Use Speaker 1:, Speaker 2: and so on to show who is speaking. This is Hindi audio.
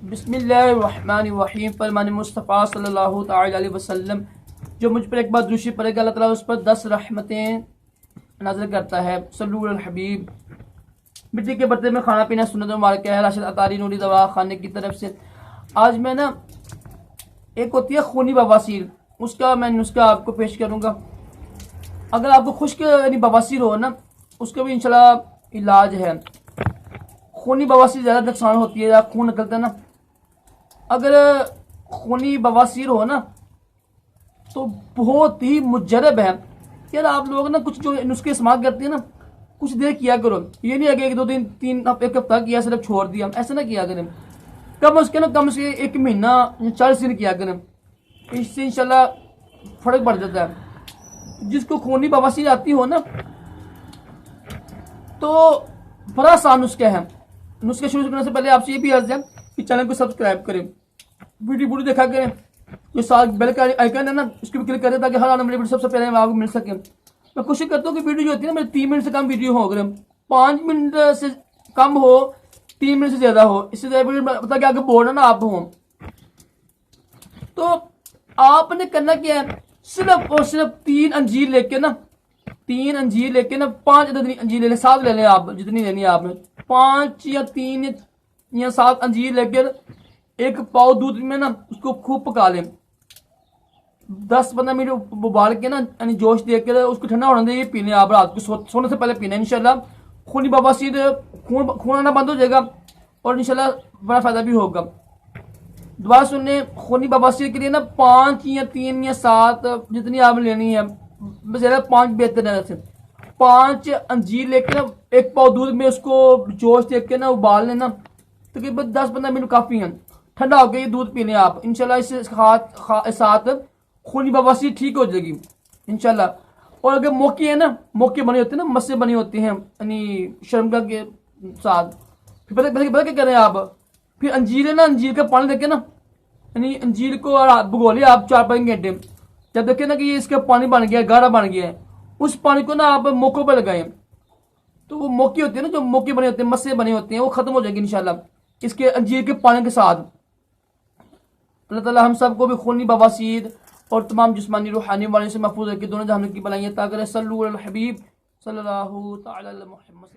Speaker 1: बिस्मिल्लाहिर्रहमानिर्रहीम। फरमान मुस्तफ़ा सल्लल्लाहु तआला अलैहि वसल्लम, जो मुझ पर एक बार दुरूद पढ़ेगा अल्लाह ताला उस पर 10 रहमतें नाज़िल करता है। सल्लल्लाहु अलैहि हबीब। मिट्टी के बर्तन में खाना पीना सुन्नत मुबारक है। राशिद अतारी नूरी दवा खाने की तरफ से आज मैं एक होती है खूनी बवासीर, उसका मैं नुस्खा आपको पेश करूँगा। अगर आपको खुश्क यानी बवासीर हो ना, उसका भी इंशाल्लाह इलाज है। खूनी बवासीर ज़्यादा नुकसान होती है या खून निकलता है ना, अगर खूनी बवासीर हो ना तो बहुत ही मुजरब है यार। आप लोग ना कुछ जो नुस्खे इस्तेमाल करते हैं ना, कुछ देर किया करो। ये नहीं है कि 2 दिन 3 एक हफ्ता किया सिर्फ छोड़ दिया, ऐसा ना किया करें। कम से 1 महीना 40 दिन किया करें, इससे इंशाल्लाह फर्क पड़ जाता है। जिसको खूनी बवासीर आती हो ना, तो बड़ा आसान नुस्खा है। नुस्खे शुरू करने से पहले आपसे ये भी अर्ज है कि चैनल को सब्सक्राइब करें, वीडियो देखा करें, जो साथ बेल का आइकन है ना उसको भी क्लिक करें ताकि हर आने वाली वीडियो सबसे पहले आपको मिल सके। मैं कोशिश करता हूँ कि वीडियो जो होती है ना मेरे 3 मिनट से कम वीडियो हो, अगर 5 मिनट से कम हो, 3 मिनट से ज्यादा हो, इससे ज्यादा वीडियो ताकि आगे बोर्ड ना आप हो। तो आपने करना क्या है, सिर्फ और सिर्फ 3 अंजीर लेके ना 5 अंजीर ले लें, 7 ले लें आप, जितनी लेनी है आपने। 5 या 3 या 7 अंजीर लेकर 1 पाव दूध में ना उसको खूब पका लें। 10-15 मिनट उबाल के ना यानी जोश देकर उसको ठंडा होने दें। ये पीने आप रात को सोने से पहले पीना। इंशाल्लाह खूनी बवासीर खून आना बंद हो जाएगा और इंशाल्लाह बड़ा फायदा भी होगा। दोबारा सुनने, खूनी बवासीर के लिए ना 5 या 3 या 7 जितनी आप लेनी है, ज्यादा 5 बेहतर है। वैसे 5 अंजीर लेके ना 1 पाव दूध में उसको जोश देख के ना उबाल लेना, तकरीबन 10-15 मिनट काफी है। ठंडा हो गया ये दूध पीने आप, इंशाल्लाह इससे साथ खूनी बवासीर ठीक हो जाएगी इंशाल्लाह। और अगर मौके है ना, मौके बने होते हैं ना, मस्से बने होते हैं यानी शर्मगा के साथ, फिर पता क्या करें आप, फिर अंजीर है ना, अंजीर का पानी देके ना यानी अंजीर को भिगो लिया आप 4-5 घंटे। जब देखे ना कि ये इसका पानी बन गया, गाढ़ा बन गया है, उस पानी को ना आप मौकों पर लगाएं, तो वो मौके होते हैं ना, जो मौके बने होते हैं, मस्से बने होते हैं, वो खत्म हो जाएंगे इंशाल्लाह इसके अंजीर के पानी के साथ। अल्लाह ताला हम सबको भी खूनी बवासीर और तमाम जिस्मानी रूहानी वाले से महफूज रखे, दोनों जहानों की भलाइयां अता करे। सल्लल्लाहु अलैहि हबीब सल्लल्लाहु तआला अलैहि मुहम्मद।